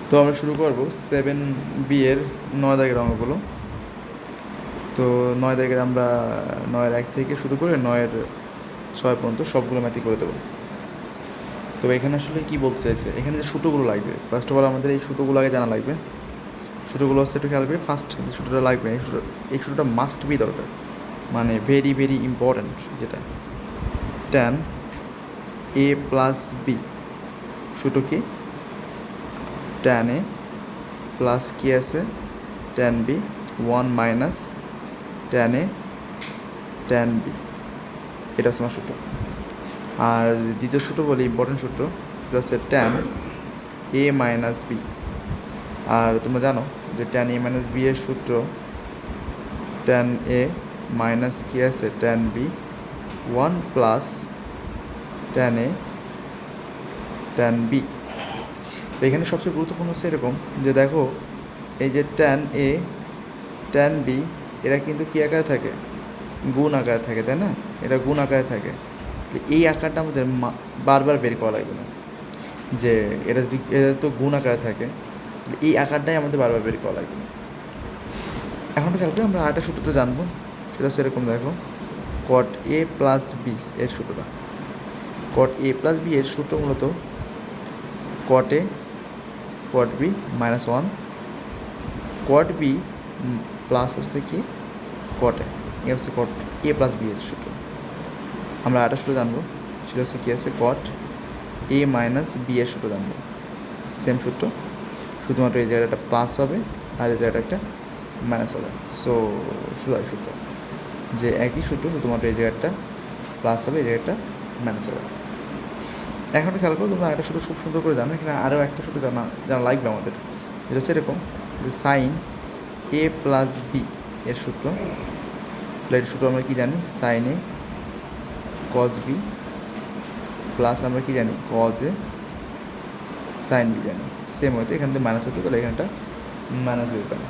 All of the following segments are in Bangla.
তো আমরা শুরু করব 7b এর 9 দাগের অঙ্কগুলো। তো 9 দাগের আমরা 9-এর 1 থেকে শুরু করে 9-এর 6 পর্যন্ত সবগুলো ম্যাথই করে দেবো। তো এখানে আসলে কী বলতে চাইছে, এখানে যে সূত্রগুলো লাগবে, ফার্স্ট অফ অল আমাদের এই সূত্রগুলো আগে জানা লাগবে। সূত্রগুলো হচ্ছে একটু খেয়াল করবে। ফার্স্ট যে সূত্রটা লাগবে, এই সূত্রটা মাস্ট বি দরকার, মানে ভেরি ভেরি ইম্পর্ট্যান্ট, যেটা tan a প্লাস বি। সূত্র কি? tan a প্লাস কি আছে tan b 1 minus tan a tan b, এটা হচ্ছে আমার সূত্র। আর দ্বিতীয় সূত্র বলি, ইম্পর্টেন্ট সূত্র, এটা হচ্ছে tan a মাইনাস বি। আর তোমরা জানো যে tan a মাইনাস বি এর সূত্র tan a মাইনাস কি আছে tan b 1 plus tan a tan b। তো এখানে সবচেয়ে গুরুত্বপূর্ণ হচ্ছে এরকম যে দেখো, এই যে tan a tan b এরা কিন্তু কী আকারে থাকে? গুণ আকারে থাকে, তাই না? এটা গুণ আকারে থাকে। এই আকারটা আমাদের বারবার বের করা লাগবে না, যে এটা তো গুণ আকারে থাকে, এই আকারটাই আমাদের বারবার বের করা লাগবে। এখন খেয়াল করে আমরা আরেকটা সূত্রটা জানবো, সেটা সেরকম দেখো, cot a প্লাস বি এর সূত্রটা। cot a প্লাস বি এর সূত্র মূলত cot a cot b minus 1, cot b plus হচ্ছে কি cot a, এই হচ্ছে cot a প্লাস বি এর সূত্র। আমরা আরেকটা সূত্র জানবো, সেটা হচ্ছে কি আছে cot a মাইনাস বি এর সূত্র জানবো। সেম সূত্র, শুধুমাত্র এই জায়গাটা একটা প্লাস হবে আর এই জায়গাটা একটা মাইনাস হবে। সো সূত্র যে একই সূত্র, শুধুমাত্র এই জায়গাটা প্লাস হবে, এই জায়গাটা মাইনাস হবে। এখন খেয়াল করো, তোমরা একটা সূত্র খুব সুন্দর করে জানো, এখানে আরও একটা সূত্র জানা লাগবে আমাদের, যেটা সেরকম যে সাইন এ প্লাস বি এর সূত্র। এর সূত্র আমরা কী জানি? সাইন এ কজ বি প্লাস আমরা কী জানি? কজ এ সাইন বি জানি। সেম হয়তো এখান থেকে মাইনাস হতো, তাহলে এখানটা মাইনাস দিতাম।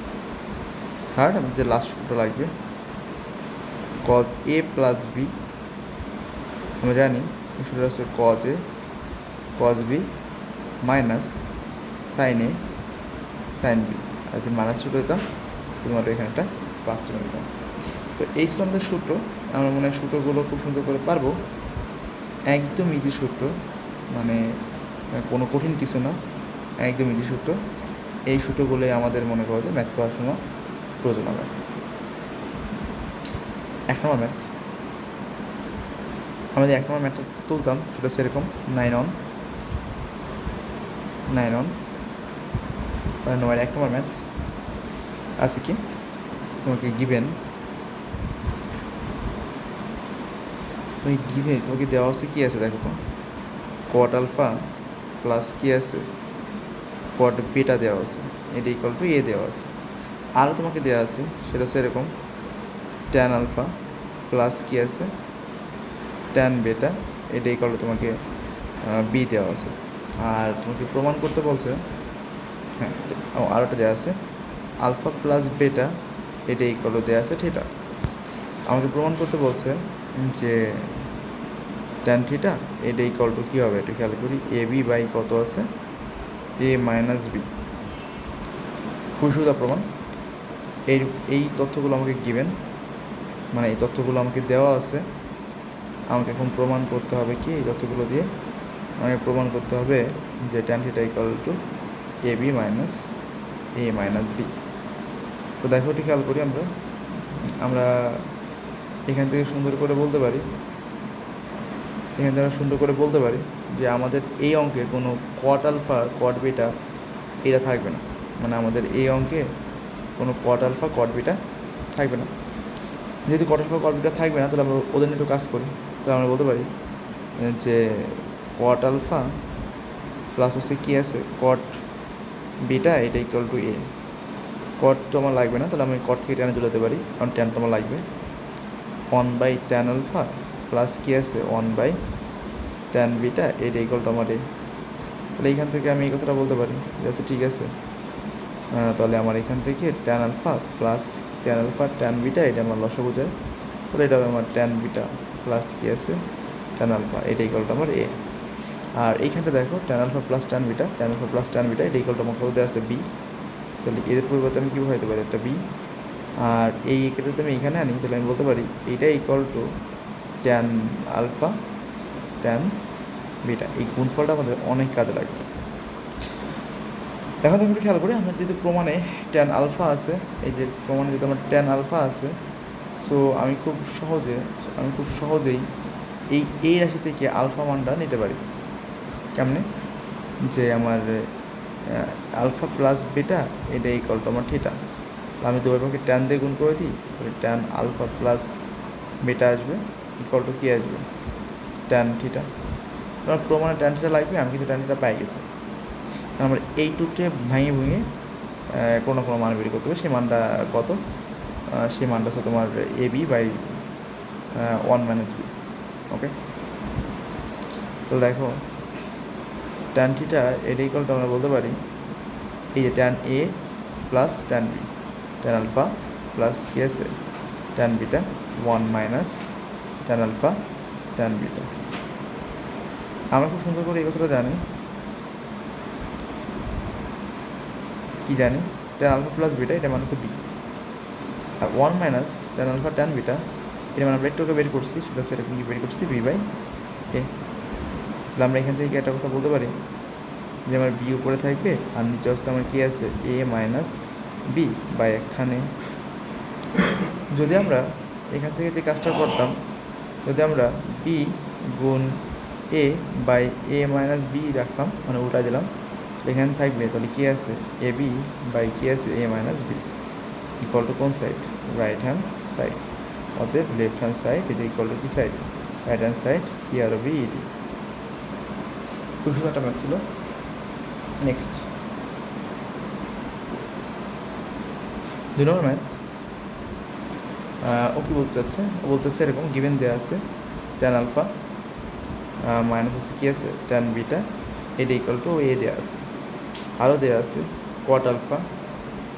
থার্ড আমাদের যে লাস্ট সূত্র লাগবে, কজ এ প্লাস বি, আমরা জানি এই সূত্রটা হচ্ছে cos A cos B minus sine A sine B. আর যদি মাইনাস সূত্র দিতাম, শুধুমাত্র এখানে একটা পাঁচ চিহ্ন দিতাম। তো এই ছিল আমাদের সূত্র। আমরা মনে হয় সূত্রগুলো খুব সুন্দর করে পারবো, একদম ইজি সূত্র, মানে কোনো কঠিন কিছু না, একদম ইজি সূত্র। এই সূত্রগুলোই আমাদের মনে করো যে ম্যাথ করার সময় প্রয়োজন হবে। 1 নম্বর ম্যাথ, আমাদের 1 নম্বর ম্যাথটা তুলতাম, সেটা সেরকম 9 on 1 নম্বর ম্যাথ আছে কি তোমাকে গিভেন, তোমাকে দেওয়া আছে কি আছে দেখো তো, কট আলফা প্লাস কি আছে কট বিটা দেওয়া আছে, এটা ইকুয়াল টু এ দেওয়া আছে। আরও তোমাকে দেওয়া আছে, সেটা হচ্ছে এরকম ট্যান আলফা প্লাস কি আছে ট্যান বেটা, এটা ইকুয়াল টু তোমাকে বি দেওয়া আছে। আর তোমাকে প্রমাণ করতে বলছে, হ্যাঁ আরও একটা দেওয়া আছে আলফা প্লাস বেটা, এটা ইকুয়াল টু দেওয়া আছে থিটা। আমাকে প্রমাণ করতে বলছে যে ট্যান থিটা এটা ইকুয়াল টু কী হবে, এটা খেয়াল করি, এ বি বাই কত আছে এ মাইনাস বি। খুব সুবিধা প্রমাণ। এই তথ্যগুলো আমাকে গিভেন, মানে এই তথ্যগুলো আমাকে দেওয়া আছে। আমাকে এখন প্রমাণ করতে হবে কি, এই তথ্যগুলো দিয়ে আমাকে প্রমাণ করতে হবে যে tan theta equal to A B minus A minus B. তো দেখো, এটি খেয়াল করি, আমরা এখান থেকে সুন্দর করে বলতে পারি, যে আমাদের এই অঙ্কে কোনো কট আলফা কট বিটা এটা থাকবে না, মানে আমাদের এই অঙ্কে কোনো কট আলফা কট বিটা থাকবে না। যেহেতু কট আলফা কট বিটা থাকবে না, তাহলে আমরা ওদের নিয়ে একটু কাজ করি। তাহলে আমরা বলতে পারি যে কট আলফা প্লাস হচ্ছে কী আছে কট বিটা, এটা ইকুয়াল টু এ। কট তো আমার লাগবে না, তাহলে আমি কট থেকে ট্যানে চলে যেতে পারি, কারণ ট্যান তো আমার লাগবে। 1/tan আলফা প্লাস কী আছে 1/tan বিটা, এটা ইকুয়াল টু আমার এ। তাহলে এইখান থেকে আমি এই কথাটা বলতে পারি যে আচ্ছা ঠিক আছে, তাহলে আমার এখান থেকে tan alpha plus tan alpha tan beta, এটা আমার লসাগু যায়, তাহলে এটা হবে আমার ট্যান বিটা প্লাস কী আছে ট্যান আলফা, এটা ইকুয়াল টু আমার এ। আর এইখানটা দেখো tan alpha plus tan beta, tan alpha plus tan beta, এটা ইকুয়াল টু আমাকে দেওয়া আছে বি। তাহলে এদের পরিবর্তে আমি কীভাবে হতে পারি একটা বি, আর এই এটা যদি আমি এখানে আনি তাহলে আমি বলতে পারি এইটা equal to tan alpha tan beta. এই গুণফলটা আমাদের অনেক কাজে লাগবে। এখন একটু খেয়াল করি, আমার যেহেতু প্রমাণে ট্যান আলফা আছে, এই যে প্রমাণে যেহেতু আমার ট্যান আলফা আছে, সো আমি খুব সহজেই এই রাশি থেকে আলফা মানটা নিতে পারি। কেমনে? যে আমার আলফা প্লাস বেটা এটা ইকুয়াল টু আমার থিটা। আমি দুই পক্ষে ট্যান দিয়ে গুণ করে দিই, তাহলে ট্যান আলফা প্লাস বেটা আসবে ইকুয়াল টু কী আসবে, ট্যান থিটা। তোমার প্রমাণে ট্যান থিটা লাগবে, আমি কিন্তু ট্যান থিটা পাই গেছি। আমরা এইটুকু ভেঙে কোনো মান বের করতে হবে। সেই মানটা কত? সেই মানটা হচ্ছে তোমার A B by 1 minus B. Okay, তো দেখো ট্যান থিটা এটা ইকুয়াল টু আমরা বলতে পারি এই যে tan A plus tan B, tan alpha plus কি আছে tan beta 1 minus tan alpha tan beta. আমরা খুব সুন্দর করে এই কথাটা জানি, কি জানি ট্যান আলফা প্লাস বিটা এটা মানে হচ্ছে বি, আর 1 minus tan alpha tan beta এটা মানে আমরা একটুকে বের করছি, সেটা হচ্ছে এরকম কি বের করছি বি বাই এ। তাহলে আমরা এখান থেকে একটা কথা বলতে পারি যে আমার বি উপরে থাকবে আর নিচে হচ্ছে আমার কী আছে এ মাইনাস বি বাই এখানে। যদি আমরা এখান থেকে যে কাজটা করতাম, যদি আমরা বি গুণ এ বাই এ মাইনাস বি রাখলাম, মানে উল্টা দিলাম, এখানে থাকবে তাহলে কী আছে এ বি বাই কী আছে এ মাইনাস বি ইকুয়াল টু কোন সাইড, রাইট হ্যান্ড সাইড। অতএব লেফট হ্যান্ড সাইড এটা ইকুয়াল টু কি সাইড, রাইট হ্যান্ড সাইড ই আর বি ইডি। খুব সুন্দর একটা ম্যাথ ছিল। নেক্সট 2 নম্বর ম্যাথ। ও কী বলতে চাচ্ছে, ও বলতে চাচ্ছে এরকম গিভেন দেওয়া আছে ট্যান আলফা মাইনাস হচ্ছে কী আছে ট্যান বিটা এটা ইকুয়াল টু এ দেওয়া আছে, আরও দেওয়া আছে cot alpha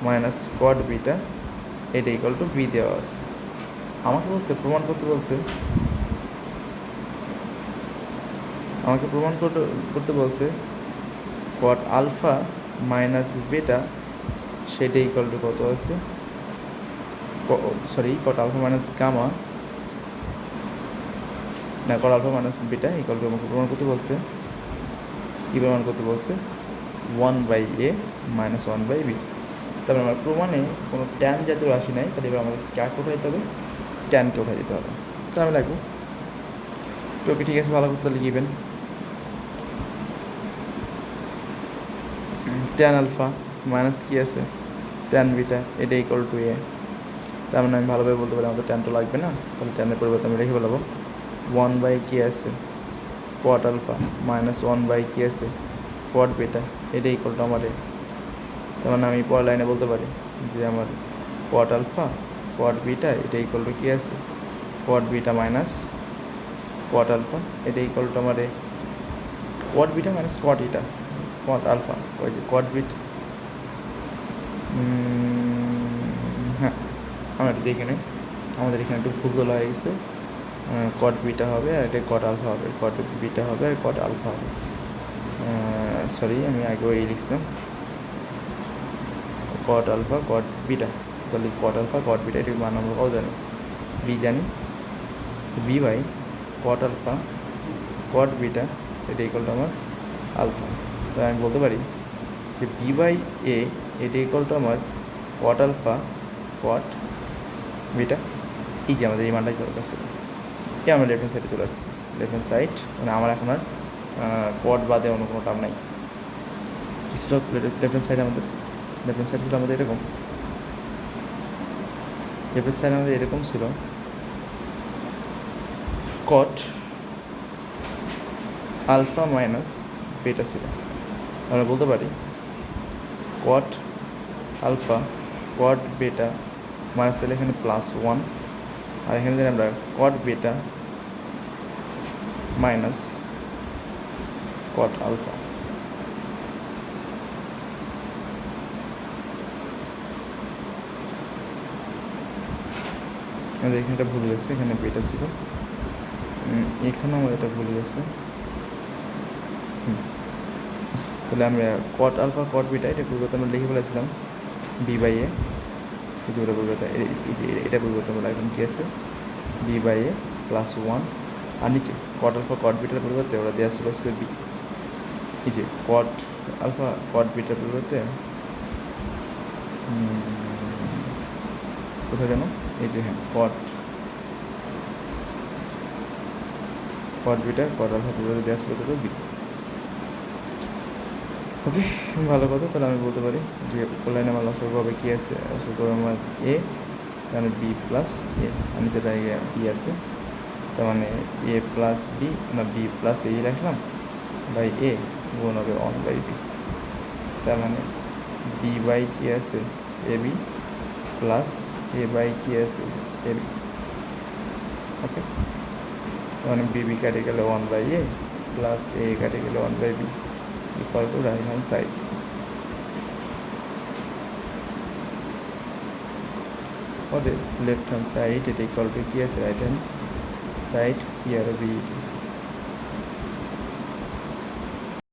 minus cot beta এটা ইকুয়াল টু বি দেওয়া আছে। আমাকে প্রমাণ করতে বলছে কট আলফা মাইনাস বেটা সেটা ইকুয়াল টু কত আছে, কট আলফা মাইনাস গামা না cot alpha minus beta equal to আমাকে প্রমাণ করতে বলছে, কী প্রমাণ করতে বলছে 1 by A minus 1 by B. তারপরে আমার প্রমাণে কোনো ট্যান জাতীয় রাশি নাই, তাহলে এবার আমাদের কাকে উঠাই দিতে হবে, ট্যানকে উঠাই দিতে হবে। তো আমি লাগবো তো ওকে, ঠিক আছে, ভালো করতে লিখবেন ট্যান আলফা মাইনাস কী আছে ট্যান বিটা এটা ইকুয়াল টু এ। তার মানে আমি ভালোভাবে বলতে পারি আমাদের ট্যান তো লাগবে না, তাহলে ট্যানের পরিবর্তে আমি রেখে ফেলাবো 1 বাই কী আছে কোয়াট আলফা মাইনাস 1 বাই কী আছে কোয়াট বিটা এটা ইকুয়াল টু আমার এ। তার মানে আমি পরের লাইনে বলতে পারি যে আমার কোয়াট আলফা কোয়াট বিটা এটা ইকুয়াল টু কী আছে cot beta minus cot alpha এটা ইকুয়াল টু আমার A. Cot beta minus cot eta cot alpha, ওই যে কোয়াট বিট, হ্যাঁ আমরা একটু দেখে নিই, আমাদের এখানে একটু ভুল তোলা হয়ে গেছে। কট বিটা হবে আর এটা কট আলফা হবে, কট বিটা হবে আর কট আলফা হবে। সরি আমি আগেও এই লিখছিলাম কট আলফা কট বিটা, তাহলে কট আলফা কট বিটা এটির মান আমরা কত জানি, বি জানি, B by cot alpha cot beta এটা ইকুয়াল টু আমার আলফা। তো আমি বলতে পারি যে বি বাই এ এটা ইকুয়াল টু আমার কট আলফা কট বিটা। এই যে আমাদের এই মানটাই দরকার ছিল, এই আমরা লেফট হ্যান্ড সাইডে চলে আসছি। লেফট হ্যান্ড সাইড মানে আমার এখন আর কট বাদে অন্য কোনো টার্ম নাই। ছিল লেফট হ্যান্ড সাইড আমাদের, লেফট হ্যান্ড সাইড ছিল আমাদের এরকম, লেফট হ্যান্ড সাইড আমাদের এরকম ছিল কট আলফা মাইনাস বেটা ছিল। আমরা বলতে পারি কট আলফা কট বেটা মাইনাস ছিল এখানে +1, আর এখানে জানি আমরা কট বেটা মাইনাস কট আলফা। আমাদের এখানে এটা ভুল গেছে, এখানে বেটা ছিল, এখানেও আমাদের এটা ভুল গেছে, তাহলে আমরা কট আলফা কট বিটা এটা পরিবর্তন আমরা লিখে ফেলেছিলাম বি বাই এ, কিছুটা পরিবর্তন এটা পরিবর্তন করে এখন কী আছে B by A plus one, আর নিচে কট আলফা কট বিটার পরিবর্তে ওরা দেওয়া ছিল হচ্ছে বি, এই যে কট আলফা কট বিটার পরিবর্তে কোথায় যেন এই যে হ্যাঁ কট বিটা কট আলফা পরিবর্তে দেওয়া ছিল কত বি। ওকে, ভালো কথা। তাহলে আমি বলতে পারি যে উপর লাইনে আমার লসাগু হবে কী আছে, লসাগু আমার এ, মানে বি প্লাস এ, আর নিচে জায়গায় বি আছে, তার মানে এ প্লাস বি, না বি প্লাস এই রাখলাম বাই এ গুণ হবে ওয়ান বাই বি, তার মানে বি বাই কী আছে A B plus A by কী আছে এ বি। ওকে, মানে বি কাটে গেলে one by A plus A কাটে গেলে one by B equal to right hand side. ওদের লেফট হ্যান্ড সাইড এটা ইকুয়াল টু কী আছে right hand side P R B